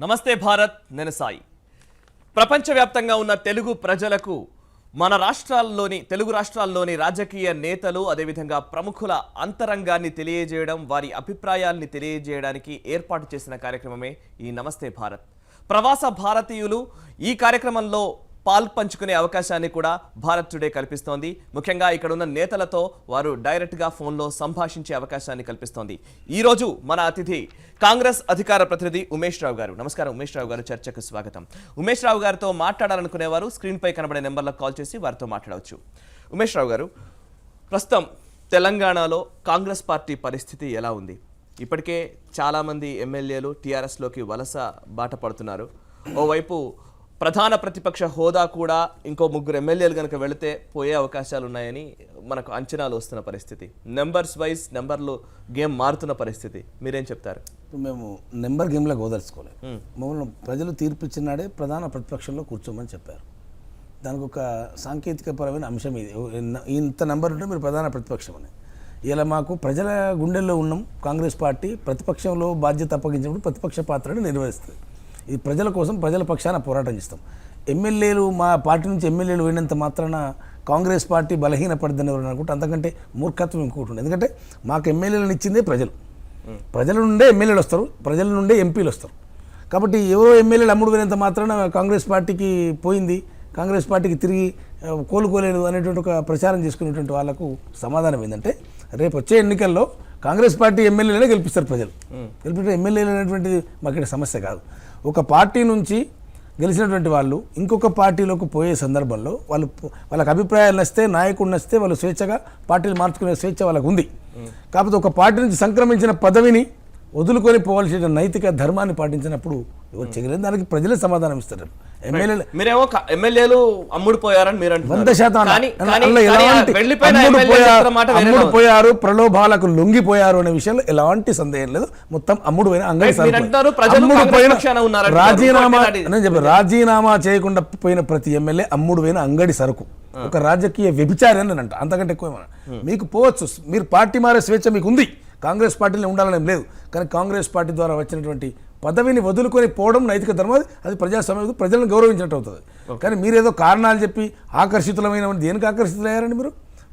నమస్తే భారత్, నేను సాయి. ప్రపంచవ్యాప్తంగా ఉన్న తెలుగు ప్రజలకు మన తెలుగు రాష్ట్రాల్లోని రాజకీయ నేతలు అదేవిధంగా ప్రముఖుల అంతరంగాన్ని తెలియజేయడం, వారి అభిప్రాయాల్ని తెలియజేయడానికి ఏర్పాటు చేసిన కార్యక్రమమే ఈ నమస్తే భారత్. ప్రవాస భారతీయులు ఈ కార్యక్రమంలో పంచుకునే అవకాశాన్ని కూడా భారత్ టుడే కల్పిస్తోంది. ముఖ్యంగా ఇక్కడ ఉన్న నేతలతో వారు డైరెక్ట్గా ఫోన్లో సంభాషించే అవకాశాన్ని కల్పిస్తోంది. ఈరోజు మన అతిథి కాంగ్రెస్ అధికార ప్రతినిధి ఉమేష్ రావు గారు. నమస్కారం ఉమేష్ రావు గారు, చర్చకు స్వాగతం. ఉమేష్ రావు గారితో మాట్లాడాలనుకునేవారు స్క్రీన్పై కనబడే నెంబర్లకు కాల్ చేసి వారితో మాట్లాడవచ్చు. ఉమేష్ రావు గారు, ప్రస్తుతం తెలంగాణలో కాంగ్రెస్ పార్టీ పరిస్థితి ఎలా ఉంది? ఇప్పటికే చాలామంది ఎమ్మెల్యేలు టీఆర్ఎస్లోకి వలస బాట పడుతున్నారు. ఓవైపు ప్రధాన ప్రతిపక్ష హోదా కూడా ఇంకో 3 ఎమ్మెల్యేలు కనుక వెళితే పోయే అవకాశాలు ఉన్నాయని మనకు అంచనాలు వస్తున్న పరిస్థితి. నెంబర్లు గేమ్ మారుతున్న పరిస్థితి. మీరేం చెప్తారు? మేము నెంబర్ గేమ్లోకి వదలుచుకోలేదు. మమ్మల్ని ప్రజలు తీర్పిచ్చినాడే ప్రధాన ప్రతిపక్షంలో కూర్చోమని చెప్పారు. దానికి ఒక సాంకేతికపరమైన అంశం ఇది. ఇంత నెంబర్ ఉంటే మీరు ప్రధాన ప్రతిపక్షం అని. ఇలా మాకు ప్రజల గుండెల్లో ఉన్నాం. కాంగ్రెస్ పార్టీ ప్రతిపక్షంలో బాధ్యత అప్పగించినప్పుడు ప్రతిపక్ష పాత్రను నిర్వహిస్తుంది. ఇది ప్రజల కోసం, ప్రజల పక్షాన పోరాటం చేస్తాం. ఎమ్మెల్యేలు మా పార్టీ నుంచి ఎమ్మెల్యేలు పోయినంత మాత్రాన కాంగ్రెస్ పార్టీ బలహీనపడదని ఎవరు అనుకుంటే అంతకంటే మూర్ఖత్వం ఇంకోటి ఉంది. ఎందుకంటే మాకు ఎమ్మెల్యేలను ఇచ్చిందే ప్రజల నుండే ఎమ్మెల్యేలు వస్తారు, ప్రజల నుండే ఎంపీలు వస్తారు. కాబట్టి ఎవరో ఎమ్మెల్యేలు అమ్ముడు పోయినంత మాత్రాన కాంగ్రెస్ పార్టీకి పోయింది, కాంగ్రెస్ పార్టీకి తిరిగి కోలుకోలేదు అనేటువంటి ఒక ప్రచారం చేసుకునేటువంటి వాళ్ళకు సమాధానం ఏంటంటే, రేపు వచ్చే ఎన్నికల్లో కాంగ్రెస్ పార్టీ ఎమ్మెల్యేలనే గెలిపిస్తారు ప్రజలు. గెలిపించే ఎమ్మెల్యేలు అనేటువంటిది మాకు ఇక్కడ సమస్య కాదు. ఒక పార్టీ నుంచి గెలిచినటువంటి వాళ్ళు ఇంకొక పార్టీలోకి పోయే సందర్భంలో వాళ్ళకి అభిప్రాయాలు నచ్చితే, నాయకుడు నచ్చితే వాళ్ళు స్వేచ్ఛగా పార్టీలు మార్చుకునే స్వేచ్ఛ వాళ్ళకు ఉంది. కాకపోతే ఒక పార్టీ నుంచి సంక్రమించిన పదవిని వదులుకొని పోవాల్సిన నైతిక ధర్మాన్ని పాటించినప్పుడు ఎవరు చేయలేదు. దానికి ప్రజలే సమాధానం ఇస్తారు. మీరేమో ఎమ్మెల్యేలు అమ్ముడు పోయారని మీరు 100% అమ్ముడు పోయారు, ప్రలోభాలకు లొంగిపోయారు అనే విషయంలో ఎలాంటి సందేహం లేదు. మొత్తం అమ్ముడు పోయిన అంగడి రాజీనామా చేయకుండా పోయిన ప్రతి ఎమ్మెల్యే అమ్ముడు పోయిన అంగడి సరుకు, ఒక రాజకీయ వ్యభిచారి అని అంట. అంతకంటే ఎక్కువ మీకు పోవచ్చు, మీరు పార్టీ మారే స్వేచ్ఛ మీకు ఉంది, కాంగ్రెస్ పార్టీలో ఉండాలని లేదు. కానీ కాంగ్రెస్ పార్టీ ద్వారా వచ్చినటువంటి పదవిని వదులుకొని పోవడం నైతిక ధర్మం. అది ప్రజాస్వామ్యం, ప్రజలను గౌరవించినట్టు అవుతుంది. కానీ మీరేదో కారణాలు చెప్పి ఆకర్షితులమైన దేనికి ఆకర్షితులయ్యారండి?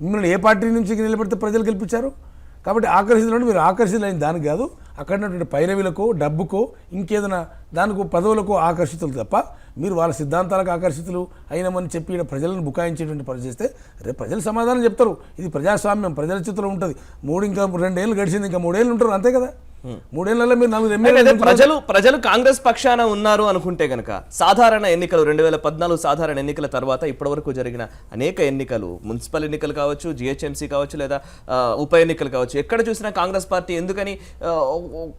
మిమ్మల్ని ఏ పార్టీ నుంచి నిలబెడితే ప్రజలు గెలిపించారు? కాబట్టి ఆకర్షితులు మీరు ఆకర్షితులైన దానికి కాదు, అక్కడ ఉన్నటువంటి పైరవీలకో, డబ్బుకో, ఇంకేదైనా దానికో, పదవులకు ఆకర్షితులు తప్ప మీరు వాళ్ళ సిద్ధాంతాలకు ఆకర్షితులు అయినామని చెప్పి ప్రజలను బుకాయించేటువంటి పని చేస్తే రేపు ప్రజలు సమాధానం చెప్తారు. ఇది ప్రజాస్వామ్యం, ప్రజల చేతిలో ఉంటుంది. ఇంకా 2 ఏళ్ళు గడిచింది, ఇంకా 3 ఏళ్ళు ఉంటారు, అంతే కదా. 3 ఏళ్లలో మీరు 4 ఎమ్మెల్యేలు. ప్రజలు కాంగ్రెస్ పక్షాన ఉన్నారు అనుకుంటే గనక సాధారణ ఎన్నికలు 2014 సాధారణ ఎన్నికల తర్వాత ఇప్పటివరకు జరిగిన అనేక ఎన్నికలు, మున్సిపల్ ఎన్నికలు కావచ్చు, జిహెచ్ఎంసీ కావచ్చు, లేదా ఉప ఎన్నికలు కావచ్చు, ఎక్కడ చూసినా కాంగ్రెస్ పార్టీ ఎందుకని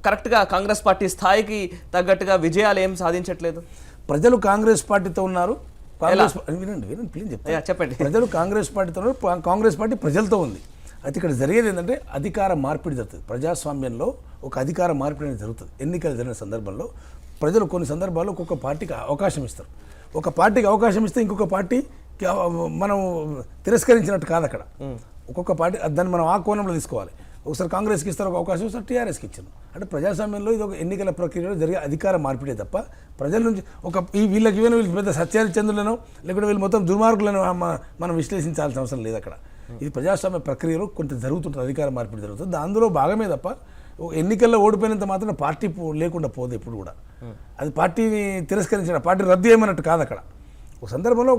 కరెక్ట్గా కాంగ్రెస్ పార్టీ స్థాయికి తగ్గట్టుగా విజయాలు ఏం సాధించట్లేదు? ప్రజలు కాంగ్రెస్ పార్టీతో ఉన్నారు. చెప్పండి. ప్రజలు కాంగ్రెస్ పార్టీతో ఉన్నారు, కాంగ్రెస్ పార్టీ ప్రజలతో ఉంది. అయితే ఇక్కడ జరిగేది ఏంటంటే అధికార మార్పిడి జరుగుతుంది. ప్రజాస్వామ్యంలో ఒక అధికార మార్పిడి అనేది జరుగుతుంది. ఎన్నికలు జరిగిన సందర్భంలో ప్రజలు కొన్ని సందర్భాల్లో ఒక్కొక్క పార్టీకి అవకాశం ఇస్తారు. ఒక పార్టీకి అవకాశం ఇస్తే ఇంకొక పార్టీ మనం తిరస్కరించినట్టు కాదు. అక్కడ ఒక్కొక్క పార్టీ దాన్ని మనం ఆ కోణంలో తీసుకోవాలి. ఒకసారి కాంగ్రెస్కి ఇస్తారు ఒక అవకాశం, ఒకసారి టీఆర్ఎస్కి ఇచ్చారు. అంటే ప్రజాస్వామ్యంలో ఇది ఒక ఎన్నికల ప్రక్రియలో జరిగే అధికార మార్పిడే తప్ప ప్రజల నుంచి వీళ్ళకి వీళ్ళు పెద్ద సత్యహరిచంద్రులను లేకుంటే వీళ్ళు మొత్తం దుర్మార్గులను మనం విశ్లేషించాల్సిన అవసరం లేదు. అక్కడ ఇది ప్రజాస్వామ్య ప్రక్రియలో కొంత జరుగుతుంటుంది, అధికార మార్పిడి జరుగుతుంది. అందులో భాగమే తప్ప ఎన్నికల్లో ఓడిపోయినంత మాత్రం పార్టీ లేకుండా పోదు ఎప్పుడు కూడా. అది పార్టీని తిరస్కరించిన, పార్టీ రద్దు చేయమన్నట్టు కాదు. అక్కడ ఒక సందర్భంలో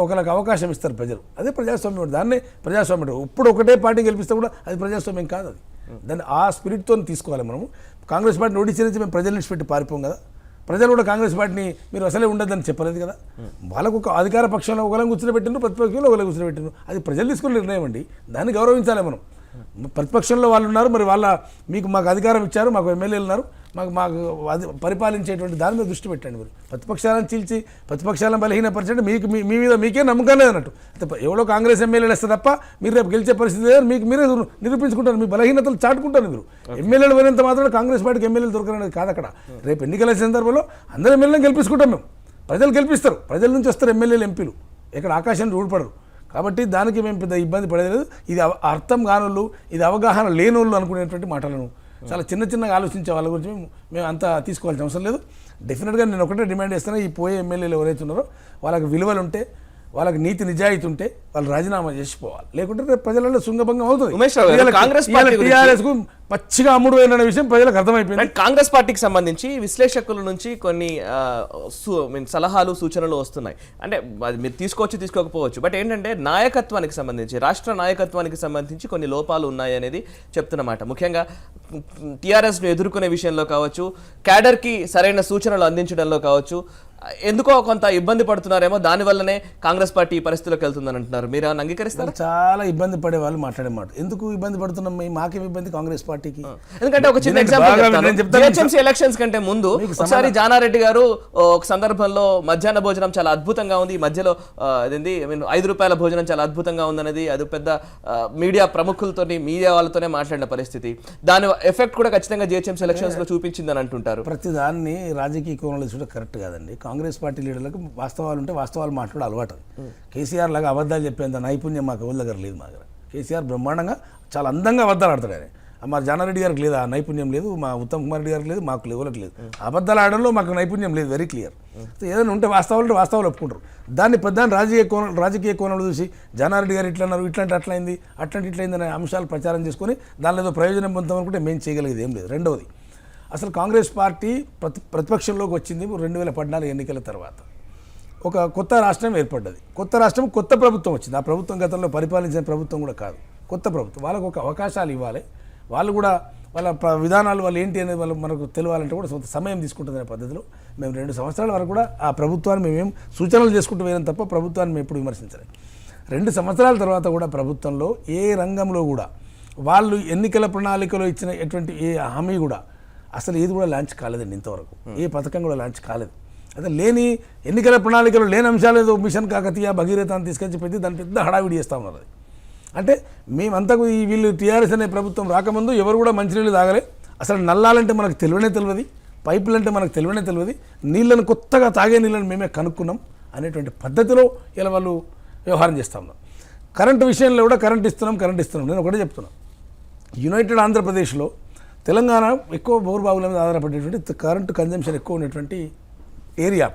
ఒకరికి అవకాశం ఇస్తారు ప్రజలు. అదే ప్రజాస్వామ్యం. దాన్నే ప్రజాస్వామ్యం. ఇప్పుడు ఒకటే పార్టీ గెలిపిస్తే కూడా అది ప్రజాస్వామ్యం కాదు. అది దాన్ని ఆ స్పిరిట్తో తీసుకోవాలి మనము. కాంగ్రెస్ పార్టీని ఓడించేది మేము ప్రజల నుంచి పెట్టి పారిపోం కదా. ప్రజలు కూడా కాంగ్రెస్ పార్టీని మీరు అసలే ఉండదని చెప్పలేదు కదా. వాళ్ళకు ఒక అధికార పక్షంలో ఒకళ్ళని కూర్చోబెట్టినారు, ప్రతిపక్షంలో ఒకళ్ళని కూర్చోబెట్టినారు. అది ప్రజలు తీసుకుని నిర్ణయం అండి, దాన్ని గౌరవించాలి మనం. ప్రతిపక్షంలో వాళ్ళు ఉన్నారు, మరి మాకు అధికారం ఇచ్చారు, మాకు ఎమ్మెల్యేలు ఉన్నారు, మాకు అది పరిపాలించేటువంటి దాని మీద దృష్టి పెట్టండి. మీరు ప్రతిపక్షాలను చీల్చి ప్రతిపక్షాలను బలహీనపరచండి. మీ మీద మీకే నమ్మకం లేదన్నట్టు. ఎవడో కాంగ్రెస్ ఎమ్మెల్యేలు వస్తే తప్ప మీరు రేపు గెలిచే పరిస్థితి లేదు. మీరే నిరూపించుకుంటారు, మీ బలహీనతలు చాటుకుంటారు. మీరు ఎమ్మెల్యేలు పోయినంత మాత్రం కాంగ్రెస్ పార్టీకి ఎమ్మెల్యేలు దొరకనేది కాదు. అక్కడ రేపు ఎన్నికల సందర్భంలో అందరూ ఎమ్మెల్యేలను గెలిపించుకుంటాం మేము. ప్రజలు గెలిపిస్తారు, ప్రజల నుంచి వస్తారు ఎమ్మెల్యేలు, ఎంపీలు. ఇక్కడ ఆకాశాన్ని ఊడిపడరు. కాబట్టి దానికి మేము పెద్ద ఇబ్బంది పడలేదు. ఇది అర్థం కానోళ్ళు, ఇది అవగాహన లేనోళ్ళు అనుకునేటువంటి మాటలను చాలా చిన్నగా ఆలోచించే వాళ్ళ గురించి మేము అంతా తీసుకోవాల్సిన అవసరం లేదు. డెఫినెట్గా నేను ఒకటే డిమాండ్ చేస్తాను, ఈ పోయే ఎమ్మెల్యేలు ఎవరైతే ఉన్నారో వాళ్ళకి విలువలు ఉంటే, వాళ్ళకి నీతి నిజాయితీ ఉంటే వాళ్ళు రాజీనామా చేసిపోవాలి, లేకుంటే రేపు ప్రజలలో శృంగభంగం అవుతుంది. ఉమేష్ రావు గారు, కాంగ్రెస్ పార్టీ గురించి- టీఆర్ఎస్ కు పచ్చిగా అమ్ముడు అయిన విషయం ప్రజలకు అర్థమైపోయింది. అండ్ కాంగ్రెస్ పార్టీకి సంబంధించి విశ్లేషకుల నుంచి కొన్ని సలహాలు సూచనలు వస్తున్నాయి. అంటే అది మీరు తీసుకోకపోవచ్చు, బట్ ఏంటంటే నాయకత్వానికి సంబంధించి, రాష్ట్ర నాయకత్వానికి సంబంధించి కొన్ని లోపాలు ఉన్నాయి అనేది చెప్తున్నమాట. ముఖ్యంగా టీఆర్ఎస్ను ఎదుర్కొనే విషయంలో కావచ్చు, క్యాడర్కి సరైన సూచనలు అందించడంలో కావచ్చు, ఎందుకో కొంత ఇబ్బంది పడుతున్నారేమో, దానివల్లనే కాంగ్రెస్ పార్టీ ఈ పరిస్థితిలోకి వెళ్తుందని అంటున్నారు. మీరు ఏమైనా అంగీకరిస్తారా? చాలా ఇబ్బంది పడే వాళ్ళు మాట్లాడే మాట. ఎందుకు ఇబ్బంది పడుతున్నాం? మాకేం ఇబ్బంది కాంగ్రెస్ పార్టీకి? ఎందుకంటే ఒక చిన్న ఎగ్జాంపుల్, ఎలక్షన్స్ కంటే ముందు ఒకసారి జానారెడ్డి గారు ఒక సందర్భంలో మధ్యాహ్న భోజనం చాలా అద్భుతంగా ఉంది, మధ్యలో అదేంటి ₹5 భోజనం చాలా అద్భుతంగా ఉందనేది అది పెద్ద మీడియా ప్రముఖులతో, మీడియా వాళ్ళతోనే మాట్లాడిన పరిస్థితి. దాని ఎఫెక్ట్ కూడా ఖచ్చితంగా జిహెచ్ఎంసీ ఎలక్షన్స్ లో చూపించిందని అంటుంటారు. ప్రతి దాన్ని రాజకీయ కోణంలో చూడడం కరెక్ట్ కాదండి. కాంగ్రెస్ పార్టీ లీడర్లకు వాస్తవాలు ఉంటే వాస్తవాలు మాట్లాడే అలవాటు. కేసీఆర్ లాగా అబద్ధాలు చెప్పేంత నైపుణ్యం మాకు ఎవరి దగ్గర లేదు. మా దగ్గర కేసీఆర్ బ్రహ్మాండంగా చాలా అందంగా అబద్ధాలు ఆడతాడు. ఆయన మా జానారెడ్డి గారికి లేదు, ఆ నైపుణ్యం లేదు. మా ఉత్తమ్ కుమార్ రెడ్డి గారికి లేదు, మాకు ఎవరికి లేదు. అబద్ధాలు ఆడడంలో మాకు నైపుణ్యం లేదు, వెరీ క్లియర్. ఏదైనా ఉంటే వాస్తవాలు ఒప్పుకుంటారు. దాన్ని పెద్దాన్ని రాజకీయ కోణంలో చూసి జానారెడ్డి గారు ఇట్లా అన్నారు, ఇట్లాంటి అట్లయింది, ఇట్లయింది అనే అంశాలు ప్రచారం చేసుకొని దానిలో ఏదో ప్రయోజనం పొందాం అనుకుంటే మేము చేయగలిగేది ఏం లేదు. రెండవది, అసలు కాంగ్రెస్ పార్టీ ప్రతిపక్షంలోకి వచ్చింది 2014 ఎన్నికల తర్వాత. ఒక కొత్త రాష్ట్రం ఏర్పడ్డది. కొత్త రాష్ట్రం, కొత్త ప్రభుత్వం వచ్చింది. ఆ ప్రభుత్వం గతంలో పరిపాలించిన ప్రభుత్వం కూడా కాదు, కొత్త ప్రభుత్వం. వాళ్ళకు ఒక అవకాశాలు ఇవ్వాలి, వాళ్ళు కూడా వాళ్ళ విధానాలు వాళ్ళు ఏంటి అనేది వాళ్ళు మనకు తెలియాలంటే కూడా కొంత సమయం తీసుకుంటుందనే పద్ధతిలో మేము 2 సంవత్సరాల వరకు కూడా ఆ ప్రభుత్వాన్ని మేమేం సూచనలు చేసుకుంటూ పోయినాం తప్ప ప్రభుత్వాన్ని మేము ఎప్పుడు విమర్శించలేదు. 2 సంవత్సరాల తర్వాత కూడా ప్రభుత్వంలో ఏ రంగంలో కూడా వాళ్ళు ఎన్నికల ప్రణాళికలో ఇచ్చిన ఎటువంటి ఏ హామీ కూడా అసలు ఏది కూడా లాంచ్ కాలేదండి. ఇంతవరకు ఏ పథకం కూడా లాంచ్ కాలేదు. అదే లేని ఎన్నికల ప్రణాళికలో లేని అంశాలు ఏదో మిషన్ కాకతీయ భగీరథ అని తీసుకొచ్చి పెట్టి దాని పెద్ద హడావిడి చేస్తూ ఉన్నారు. అది అంటే మేమంతకు ఈ వీళ్ళు టీఆర్ఎస్ అనే ప్రభుత్వం రాకముందు ఎవరు కూడా మంచినీళ్ళు తాగలే. అసలు నల్లాలంటే మనకు తెలియదు, పైపులు అంటే మనకు తెలియదు, నీళ్ళను కొత్తగా తాగే నీళ్ళని మేమే కనుక్కున్నాం అనేటువంటి పద్ధతిలో ఇలా వాళ్ళు వ్యవహారం చేస్తూ ఉన్నాం. కరెంటు విషయంలో కూడా కరెంట్ ఇస్తున్నాం. నేను ఒకటే చెప్తున్నాను, యునైటెడ్ ఆంధ్రప్రదేశ్లో తెలంగాణ ఎక్కువ బోర్బావుల మీద ఆధారపడేటువంటి కరెంటు కన్జంప్షన్ ఎక్కువ ఉన్నటువంటి ఏరియా.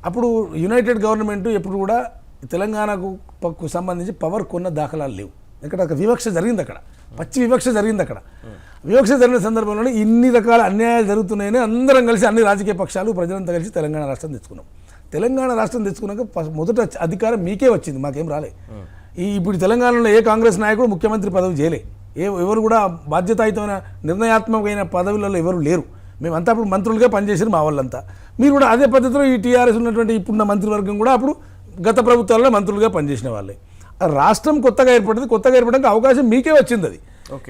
అప్పుడు యునైటెడ్ గవర్నమెంట్ ఎప్పుడు కూడా తెలంగాణకు సంబంధించి పవర్ కొన్న దాఖలాలు లేవు. ఇక్కడ ఒక వివక్ష జరిగింది, అక్కడ పచ్చి వివక్ష జరిగింది. అక్కడ వివక్ష జరిగిన సందర్భంలోనే ఇన్ని రకాల అన్యాయాలు జరుగుతున్నాయని అందరం కలిసి, అన్ని రాజకీయ పక్షాలు, ప్రజలంతా కలిసి తెలంగాణ రాష్ట్రం తెచ్చుకున్నాం. తెలంగాణ రాష్ట్రం తెచ్చుకున్నాక మొదట అధికారం మీకే వచ్చింది, మాకేం రాలే. ఇప్పుడు తెలంగాణలో ఏ కాంగ్రెస్ నాయకుడు ముఖ్యమంత్రి పదవి చేయలే. ఎవరు కూడా బాధ్యతాయుతమైన నిర్ణయాత్మకమైన పదవులలో ఎవరు లేరు. మేమంతా అప్పుడు మంత్రులుగా పనిచేసారు మా వాళ్ళంతా. మీరు కూడా అదే పద్ధతిలో ఈ టీఆర్ఎస్ ఉన్నటువంటి ఇప్పుడున్న మంత్రివర్గం కూడా అప్పుడు గత ప్రభుత్వాల్లో మంత్రులుగా పనిచేసిన వాళ్ళే. రాష్ట్రం కొత్తగా ఏర్పడడానికి అవకాశం మీకే వచ్చింది. అది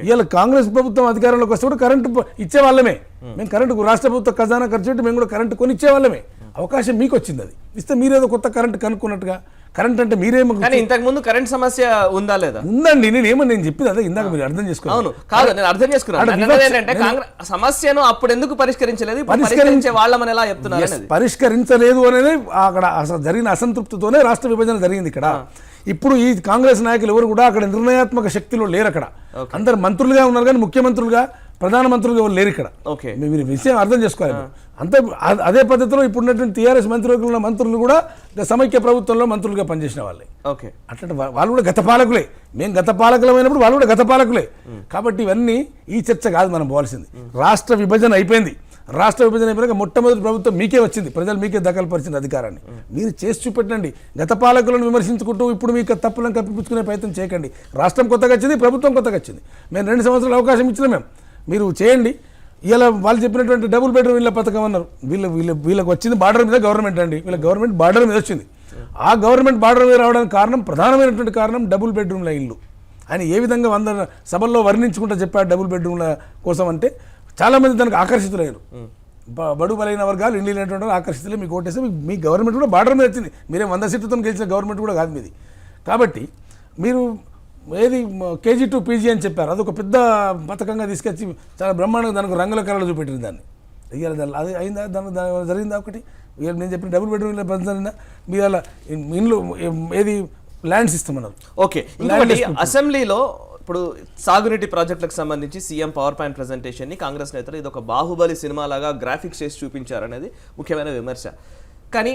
ఇవాళ కాంగ్రెస్ ప్రభుత్వం అధికారంలోకి వస్తే కూడా కరెంటు ఇచ్చే వాళ్ళమే. మేము కరెంటు రాష్ట్ర ప్రభుత్వ ఖజానా ఖర్చు పెట్టి మేము కూడా కరెంటు కొని ఇచ్చే వాళ్ళమే. అవకాశం మీకు వచ్చింది. అది ఇస్తే మీరేదో కొత్త కరెంటు కనుక్కున్నట్టుగా. కరెంట్ అంటే మీరేమో ఇంతకు ముందు కరెంట్ సమస్య ఉందా లేదా? ఉందండి. నేను చెప్పింది అదే, ఇందాక మీరు అర్థం చేసుకోవాలి. అవును, కాదు, నేను అర్థం చేసుకున్నాను. సమస్యను అప్పుడు ఎందుకు పరిష్కరించలేదు, పరిష్కరించే వాళ్ళమని ఎలా చెప్తున్నారు? పరిష్కరించలేదు అనేది అక్కడ జరిగిన అసంతృప్తితోనే రాష్ట్ర విభజన జరిగింది. ఇక్కడ ఇప్పుడు ఈ కాంగ్రెస్ నాయకులు ఎవరు కూడా అక్కడ నిర్ణయాత్మక శక్తిలో లేరు. అక్కడ అందరు మంత్రులుగా ఉన్నారు కానీ ముఖ్యమంత్రులుగా, ప్రధానమంత్రులుగా ఎవరు లేరు ఇక్కడ. మీరు విషయం అర్థం చేసుకోవాలి. అంతే అదే పద్ధతిలో ఇప్పుడున్నటువంటి టీఆర్ఎస్ మంత్రివర్గంలో ఉన్న మంత్రులు కూడా సమైక్య ప్రభుత్వంలో మంత్రులుగా పనిచేసిన వాళ్ళే. అట్లా వాళ్ళు కూడా గత పాలకులే. మేము గత పాలకులమైనప్పుడు వాళ్ళు కూడా గత పాలకులే. కాబట్టి ఇవన్నీ ఈ చర్చ కాదు మనం పోవాల్సింది. రాష్ట్ర విభజన అయిపోయింది. రాష్ట్ర విభజన అయిపోయాక మొట్టమొదటి ప్రభుత్వం మీకే వచ్చింది. ప్రజలు మీకే దఖలుపరిచిన అధికారాన్ని మీరు చేసి చూపెట్టండి. గత పాలకులను విమర్శించుకుంటూ ఇప్పుడు మీకు తప్పులను కప్పిపుచ్చుకునే ప్రయత్నం చేయకండి. రాష్ట్రం కొత్తగా వచ్చింది, ప్రభుత్వం కొత్తగా వచ్చింది. మేము 2 సంవత్సరాలు అవకాశం ఇచ్చినా మీరు చేయండి. ఇలా వాళ్ళు చెప్పినటువంటి డబుల్ బెడ్రూమ్ ఇళ్ళ పథకం అన్నారు. వీళ్ళకి వచ్చింది బార్డర్ మీద గవర్నమెంట్ అండి. వీళ్ళ గవర్నమెంట్ బార్డర్ మీద వచ్చింది. ఆ గవర్నమెంట్ బార్డర్ మీద రావడానికి ప్రధానమైనటువంటి కారణం డబుల్ బెడ్రూమ్ల ఇల్లు. ఆయన ఏ విధంగా 100 సభల్లో వర్ణించుకుంటూ చెప్పారు డబుల్ బెడ్రూమ్ల కోసం అంటే చాలామంది దానికి ఆకర్షితులయ్యారు. బడు బలైన వర్గాలు ఇండి లేనటువంటి ఆకర్షితులే. మీకు ఓటేస్తే మీ గవర్నమెంట్ కూడా బార్డర్ మీద వచ్చింది. మీరే 100 సీట్లతో గెలిచిన గవర్నమెంట్ కూడా కాదు మీది. కాబట్టి మీరు ఏది KG to PG అని చెప్పారు. అదొక పెద్ద పథకంగా తీసుకొచ్చి చాలా బ్రహ్మాండంగా దానికి రంగుల కళలు చూపెట్టింది. దాన్ని అది అయిందా? దాని జరిగిందా? ఒకటి నేను చెప్పిన డబుల్ బెడ్రూమ్ ఇల్లు జరిగిందా? మీరు అలా ఇండ్లు ఏది ల్యాండ్స్ ఇస్తామన్నారు. ఓకే, అసెంబ్లీలో ఇప్పుడు సాగునీటి ప్రాజెక్టులకు సంబంధించి సీఎం పవర్ పాయింట్ ప్రెజెంటేషన్ని కాంగ్రెస్ నేతలు ఇది ఒక బాహుబలి సినిమాలాగా గ్రాఫిక్స్ చేసి చూపించారనేది ముఖ్యమైన విమర్శ. కానీ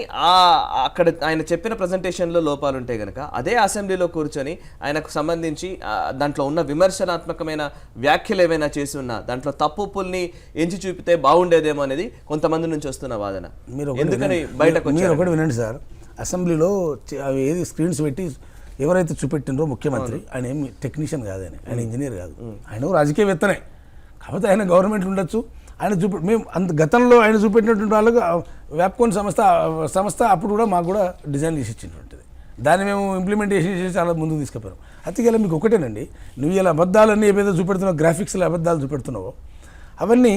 అక్కడ ఆయన చెప్పిన ప్రజెంటేషన్లో లోపాలు ఉంటే కనుక అదే అసెంబ్లీలో కూర్చొని ఆయనకు సంబంధించి దాంట్లో ఉన్న విమర్శనాత్మకమైన వ్యాఖ్యలు ఏమైనా చేసి ఉన్నా దాంట్లో తప్పుల్ని ఎంచి చూపితే బాగుండేదేమో అనేది కొంతమంది నుంచి వస్తున్న వాదన. ఎందుకని బయటకు మీరు ఒకటి వినండి సార్, అసెంబ్లీలో అవి ఏది స్క్రీన్స్ పెట్టి ఎవరైతే చూపెట్టినరో ముఖ్యమంత్రి, ఆయన ఏం టెక్నీషియన్ కాదు, ఆయన ఇంజనీర్ కాదు, ఆయన రాజకీయవేత్తనే. కాకపోతే ఆయన గవర్నమెంట్ ఉండొచ్చు, ఆయన మేము అంత గతంలో ఆయన చూపెట్టినటువంటి వాళ్ళకు వ్యాప్కోన్ సంస్థ అప్పుడు కూడా మాకు కూడా డిజైన్ చేసి ఇచ్చినటువంటిది, దాన్ని మేము ఇంప్లిమెంటేషన్ చేసి చాలా ముందుకు తీసుకుపోయాం. అయితే ఇలా మీకు ఒకటేనండి, నువ్వు ఇలా అబద్ధాలన్నీ ఏదైతే చూపెడుతున్నావు, గ్రాఫిక్స్లో అబద్ధాలు చూపెడుతున్నావో అవన్నీ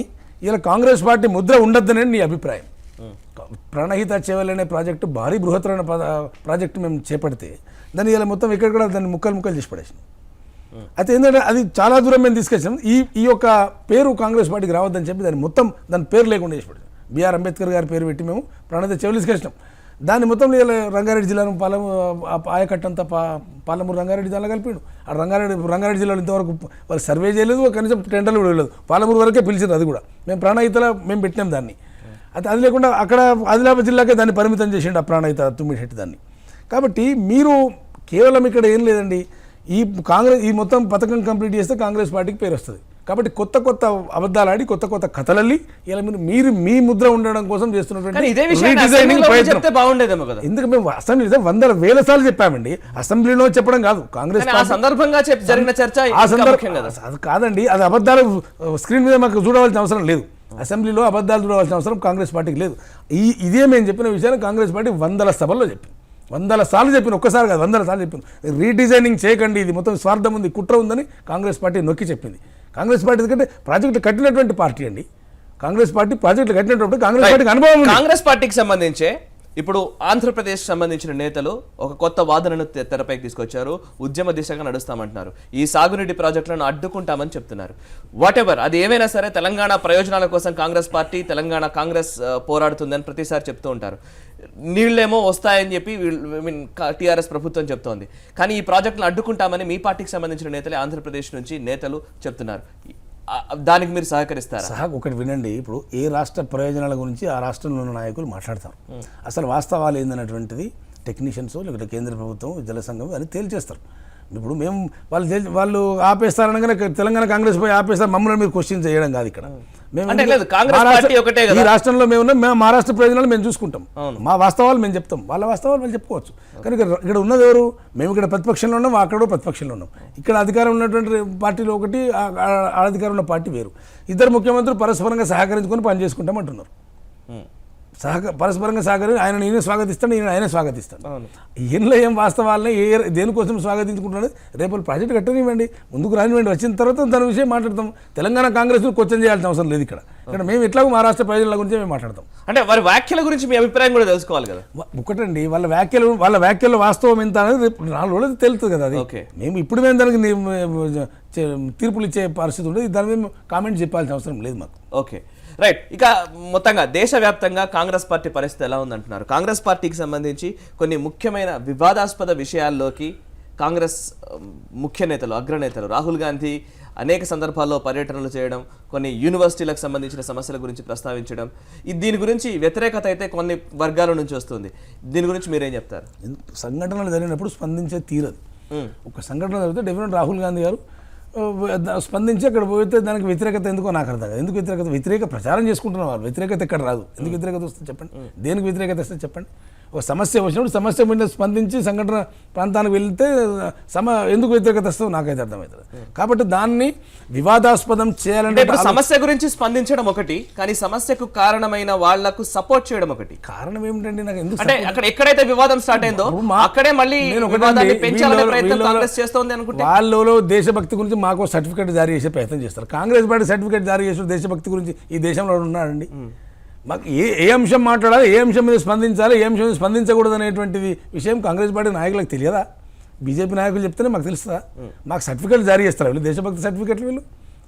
ఇలా కాంగ్రెస్ పార్టీ ముద్ర ఉండొద్దనే నీ అభిప్రాయం. ప్రాణహిత చేవలనే ప్రాజెక్టు భారీ బృహత్తరమైన ప్రాజెక్టు మేము చేపడితే దాన్ని ఇలా మొత్తం ఎక్కడ కూడా దాన్ని ముక్కలు చేసి పడేసినాం. అయితే ఏంటంటే అది చాలా దూరం మేము తీసుకొచ్చాం. ఈ యొక్క పేరు కాంగ్రెస్ పార్టీకి రావద్దని చెప్పి దాని పేరు లేకుండా చేసి పడేసాం. బిఆర్ అంబేద్కర్ గారి పేరు పెట్టి మేము ప్రాణహిత చేవలు తీసుకొచ్చినాం. దాన్ని మొత్తం రంగారెడ్డి జిల్లాను ఆయకట్టంతా పాలమూరు రంగారెడ్డి జిల్లా కలిపాడు. ఆ రంగారెడ్డి జిల్లాలో ఇంతవరకు వాళ్ళు సర్వే చేయలేదు, కనీసం టెండర్లు కూడా వెళ్ళలేదు. పాలమూరు వరకే పిలిచారు, అది కూడా మేము ప్రాణహితలో మేము పెట్టినాం దాన్ని. అయితే అది లేకుండా అక్కడ ఆదిలాబాద్ జిల్లాకే దాన్ని పరిమితం చేసిండు ఆ ప్రాణహిత తుమ్మిడిహెట్టి దాన్ని. కాబట్టి మీరు కేవలం ఇక్కడ ఏం లేదండి, ఈ మొత్తం పథకం కంప్లీట్ చేస్తే కాంగ్రెస్ పార్టీకి పేరు వస్తుంది. కాబట్టి కొత్త అబద్ధాలు ఆడి కొత్త కథలల్లి ఇలా మీరు మీ ముద్ర ఉండడం కోసం చేస్తున్నటువంటి ఎందుకు మేము అసెంబ్లీ వందల వేల సార్లు చెప్పామండి. అసెంబ్లీలో చెప్పడం కాదు, కాంగ్రెస్ సందర్భంగా జరిగిన చర్చ అది కాదండి. అది అబద్ధాలు స్క్రీన్ మీద మాకు చూడవలసిన అవసరం లేదు. అసెంబ్లీలో అబద్ధాలు చూడవలసిన అవసరం కాంగ్రెస్ పార్టీకి లేదు. ఇదే మేము చెప్పిన విషయాన్ని కాంగ్రెస్ పార్టీ వందల సభల్లో చెప్పింది, వందల సార్లు చెప్పిన, ఒక్కసారి కాదు వందల సార్లు చెప్పిన. రీడిజైనింగ్ చేయకండి, ఇది మొత్తం స్వార్థం ఉంది, కుట్ర ఉందని కాంగ్రెస్ పార్టీ నొక్కి చెప్పింది. కాంగ్రెస్ పార్టీ ఎందుకంటే ప్రాజెక్టులు కట్టినటువంటి పార్టీ అండి. కాంగ్రెస్ పార్టీ ప్రాజెక్టులు కట్టినటువంటి కాంగ్రెస్ పార్టీకి అనుభవం ఉంది. కాంగ్రెస్ పార్టీకి సంబంధించే ఇప్పుడు ఆంధ్రప్రదేశ్ సంబంధించిన నేతలు ఒక కొత్త వాదనను తెరపైకి తీసుకొచ్చారు. ఉద్యమ దిశగా నడుస్తామంటున్నారు. ఈ సాగునీటి ప్రాజెక్టులను అడ్డుకుంటామని చెప్తున్నారు. వాట్ ఎవర్ అది ఏమైనా సరే తెలంగాణ ప్రయోజనాల కోసం కాంగ్రెస్ పార్టీ, కాంగ్రెస్ పోరాడుతుందని ప్రతిసారి చెప్తూ ఉంటారు. నీళ్ళేమో వస్తాయని చెప్పి టీఆర్ఎస్ ప్రభుత్వం చెప్తోంది. కానీ ఈ ప్రాజెక్టులను అడ్డుకుంటామని మీ పార్టీకి సంబంధించిన నేతలే ఆంధ్రప్రదేశ్ నుంచి నేతలు చెప్తున్నారు. దానికి మీరు సహకరిస్తారా? ఒకటి వినండి, ఇప్పుడు ఏ రాష్ట్ర ప్రయోజనాల గురించి ఆ రాష్ట్రంలో ఉన్న నాయకులు మాట్లాడతారు. అసలు వాస్తవాలు ఏందన్నటువంటిది టెక్నీషియన్స్ లేకపోతే కేంద్ర ప్రభుత్వం, జల సంఘం అని తేల్చేస్తారు. ఇప్పుడు మేము వాళ్ళు ఆపేస్తారనగానే తెలంగాణ కాంగ్రెస్ పోయి ఆపేస్తారు, మమ్మల్ని మీరు క్వశ్చన్ చేయడం కాదు. ఇక్కడ ఈ రాష్ట్రంలో మేము మహారాష్ట్ర ప్రయోజనాలు మేము చూసుకుంటాం, మా వాస్తవాలు మేము చెప్తాం, వాళ్ళ వాస్తవాలు వాళ్ళు చెప్పుకోవచ్చు. కానీ ఇక్కడ ఉన్నది ఎవరు? మేము ఇక్కడ ప్రతిపక్షంలో ఉన్నాం, అక్కడ ప్రతిపక్షంలో ఉన్నాం. ఇక్కడ అధికారం ఉన్నటువంటి పార్టీలో ఒకటి, అధికారం ఉన్న పార్టీ వేరు. ఇద్దరు ముఖ్యమంత్రులు పరస్పరంగా సహకరించుకొని పనిచేసుకుంటాం అంటున్నారు. పరస్పరంగా సహకరించి ఆయన నేనే స్వాగతిస్తాను, నేను ఆయనే స్వాగతిస్తాను. ఈయనలో ఏం వాస్తవాలని దేనికోసం స్వాగతించుకుంటున్నాడు? రేపు ప్రాజెక్టు కట్టనివ్వండి, ముందుకు రానివ్వండి, వచ్చిన తర్వాత దాని విషయం మాట్లాడతాం. తెలంగాణ కాంగ్రెస్ క్వశ్చన్ చేయాల్సిన అవసరం లేదు. ఇక్కడ మేము ఎట్లాగో మహారాష్ట్ర ప్రజల గురించి మేము మాట్లాడతాం. అంటే వారి వ్యాఖ్యల గురించి మీ అభిప్రాయం కూడా తెలుసుకోవాలి కదా. ఒకటండి, వాళ్ళ వ్యాఖ్యల్లో వాస్తవం ఎంత అనేది రేపు 4 రోజులు తెలుస్తుంది కదా. అది మేము ఇప్పుడు మేము దానికి తీర్పులు ఇచ్చే పరిస్థితి ఉండదు, దాని మేము కామెంట్ చెప్పాల్సిన అవసరం లేదు మాకు. Okay, right. ఇక మొత్తంగా దేశవ్యాప్తంగా కాంగ్రెస్ పార్టీ పరిస్థితి ఎలా ఉందంటున్నారు? కాంగ్రెస్ పార్టీకి సంబంధించి కొన్ని ముఖ్యమైన వివాదాస్పద విషయాల్లోకి కాంగ్రెస్ ముఖ్య నేతలు, అగ్రనేతలు రాహుల్ గాంధీ అనేక సందర్భాల్లో పర్యటనలు చేయడం, కొన్ని యూనివర్సిటీలకు సంబంధించిన సమస్యల గురించి ప్రస్తావించడం, దీని గురించి వ్యతిరేకత అయితే కొన్ని వర్గాల నుంచి వస్తుంది. దీని గురించి మీరేం చెప్తారు? సంఘటనలు జరిగినప్పుడు స్పందించే తీరదు. ఒక సంఘటన జరిగితే డెఫినెట్ రాహుల్ గాంధీ గారు స్పందించి అక్కడ పోతే దానికి వ్యతిరేకత ఎందుకో నాకు అర్థం కాదు. ఎందుకు వ్యతిరేక ప్రచారం చేసుకుంటున్న వాళ్ళు వ్యతిరేకత ఎక్కడ రాదు. ఎందుకు వ్యతిరేకత వస్తుంది చెప్పండి? దేనికి వ్యతిరేకత వస్తుంది చెప్పండి? ఒక సమస్య వచ్చినప్పుడు సమస్య మీద స్పందించి సంఘటన ప్రాంతానికి వెళ్తే ఎందుకు వ్యతిరేకత వస్తుందో నాకైతే అర్థమవుతుంది. కాబట్టి దాన్ని వివాదాస్పదం చేయాలంటే సమస్య గురించి స్పందించడం ఒకటి, కానీ సమస్యకు కారణమైన వాళ్లకు సపోర్ట్ చేయడం ఒకటి. కారణం ఏమిటండి? నాకు ఎందుకు అంటే అక్కడ ఎక్కడైతే వివాదం స్టార్ట్ అయిందో అక్కడే మళ్ళీ పెంచాలనే ప్రయత్నం కాంగ్రెస్ చేస్తోంది అనుకుంటే వాళ్ళలో దేశభక్తి గురించి మాకు సర్టిఫికేట్ జారీ చేసే ప్రయత్నం చేస్తారు. కాంగ్రెస్ పార్టీ సర్టిఫికేట్ జారీ చేసిన దేశభక్తి గురించి ఈ దేశంలో ఉన్నాడండి? మాకు ఏ అంశం మాట్లాడాలి, ఏ అంశం మీద స్పందించాలి, ఏ అంశం మీద స్పందించకూడదు అనేటువంటిది విషయం కాంగ్రెస్ పార్టీ నాయకులకు తెలియదా? బీజేపీ నాయకులు చెప్తేనే మాకు తెలుస్తుందా? మాకు సర్టిఫికేట్లు జారీ చేస్తారు వీళ్ళు, దేశభక్తి సర్టిఫికేట్లు వీళ్ళు?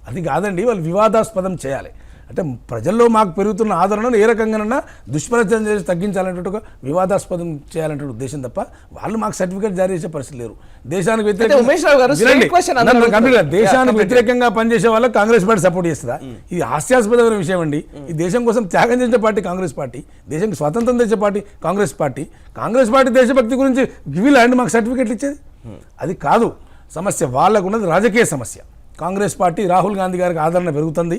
అది కాదండి, వాళ్ళు వివాదాస్పదం చేయాలి. అంటే ప్రజల్లో మాకు పెరుగుతున్న ఆదరణను ఏ రకంగానన్నా దుష్ప్రచారం చేసి తగ్గించాలనేటువంటి ఒక వివాదాస్పదం చేయాలనే ఉద్దేశం తప్ప వాళ్ళు మాకు సర్టిఫికేట్ జారీ చేసే పరిస్థితి లేరు. దేశానికి ఉమేష్ రావు గారు, straight question అందరూ అడుగుతారు. దేశానికి వ్యతిరేకంగా పనిచేసే వాళ్ళకి కాంగ్రెస్ పార్టీ సపోర్ట్ చేస్తుందా? ఇది హాస్యాస్పదమైన విషయం అండి. ఈ దేశం కోసం త్యాగం చేసే పార్టీ కాంగ్రెస్ పార్టీ, దేశానికి స్వాతంత్రం తెచ్చే party Congress party. Congress party దేశభక్తి గురించి వీళ్ళండి మాకు సర్టిఫికేట్లు ఇచ్చేది అది కాదు. సమస్య వాళ్ళకు ఉన్నది రాజకీయ సమస్య. కాంగ్రెస్ పార్టీ రాహుల్ గాంధీ గారికి ఆదరణ పెరుగుతుంది.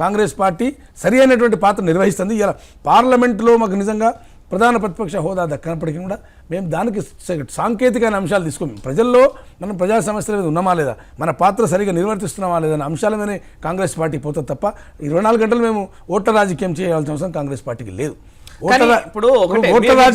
కాంగ్రెస్ పార్టీ సరి అయినటువంటి పాత్ర నిర్వహిస్తుంది. ఇలా పార్లమెంటులో మాకు నిజంగా ప్రధాన ప్రతిపక్ష హోదా దక్కనప్పటికీ కూడా మేము దానికి సాంకేతికమైన అంశాలు తీసుకోము. ప్రజల్లో మనం ప్రజా సమస్యల మీద ఉన్నామా లేదా, మన పాత్ర సరిగా నిర్వర్తిస్తున్నామా లేదా అనే అంశాల మీదనే కాంగ్రెస్ పార్టీ పోతుంది తప్ప 24 గంటలు మేము ఓట్ల రాజకీయం చేయాల్సిన అవసరం కాంగ్రెస్ పార్టీకి లేదు. ఇప్పుడు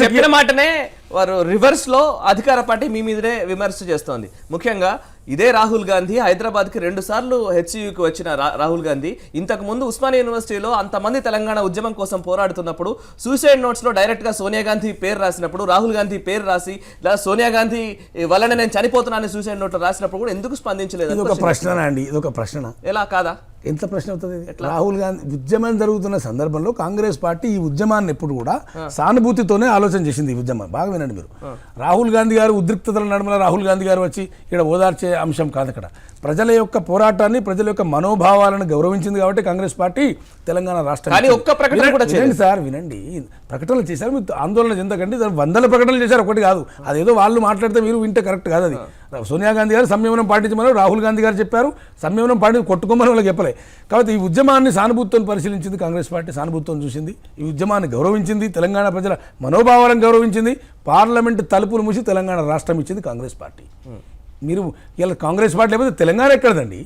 చెప్పిన మాటనే వారు రివర్స్ లో అధికార పార్టీ మీ మీదనే విమర్శ చేస్తోంది. ముఖ్యంగా ఇదే రాహుల్ గాంధీ హైదరాబాద్ కి 2 సార్లు హెచ్సియుకి వచ్చిన రాహుల్ గాంధీ ఇంతకు ముందు ఉస్మానియా యూనివర్సిటీలో అంతమంది తెలంగాణ ఉద్యమం కోసం పోరాడుతున్నప్పుడు సూసైడ్ నోట్స్ లో డైరెక్ట్ గా సోనియా గాంధీ పేరు రాసినప్పుడు, రాహుల్ గాంధీ పేరు రాసి సోనియా గాంధీ వల్లనే నేను చనిపోతున్నాను సూసైడ్ నోట్ లో రాసినప్పుడు కూడా ఎందుకు స్పందించలేదు? ఇది ఒక ప్రశ్న అండి, ఇది ఒక ప్రశ్న. ఎలా కాదా? ఎంత ప్రశ్న అవుతుంది? రాహుల్ గాంధీ ఉద్యమం జరుగుతున్న సందర్భంలో కాంగ్రెస్ పార్టీ ఈ ఉద్యమాన్ని ఎప్పుడు కూడా సానుభూతితోనే ఆలోచన చేసింది. ఈ ఉద్యమం బాగా వినండి మీరు. రాహుల్ గాంధీ గారు ఉద్రిక్తతల నడుమల రాహుల్ గాంధీ గారు వచ్చి ఇక్కడ ఓదార్చే అంశం కాదు. ఇక్కడ ప్రజల యొక్క పోరాటాన్ని, ప్రజల యొక్క మనోభావాలను గౌరవించింది కాబట్టి కాంగ్రెస్ పార్టీ తెలంగాణ రాష్ట్రం. సార్ వినండి, ప్రకటనలు చేశారు, మీరు ఆందోళన చెందకండి. 100 ప్రకటనలు చేశారు, ఒకటి కాదు. అదేదో వాళ్ళు మాట్లాడితే మీరు వింటే కరెక్ట్ కాదు. అది సోనియా గాంధీ గారు సంయమనం పాటించమని రాహుల్ గాంధీ గారు చెప్పారు, సంయమనం పాటి కొట్టుకోమని వాళ్ళకి చెప్పలే. కాబట్టి ఈ ఉద్యమాన్ని సానుభూతితో పరిశీలించింది కాంగ్రెస్ పార్టీ, సానుభూతితో చూసింది, ఈ ఉద్యమాన్ని గౌరవించింది, తెలంగాణ ప్రజల మనోభావాలను గౌరవించింది, పార్లమెంటు తలుపులు మూసి తెలంగాణ రాష్ట్రం ఇచ్చింది కాంగ్రెస్ పార్టీ. మీరు ఇలా కాంగ్రెస్ పార్టీ లేకపోతే తెలంగాణ ఎక్కడదండి?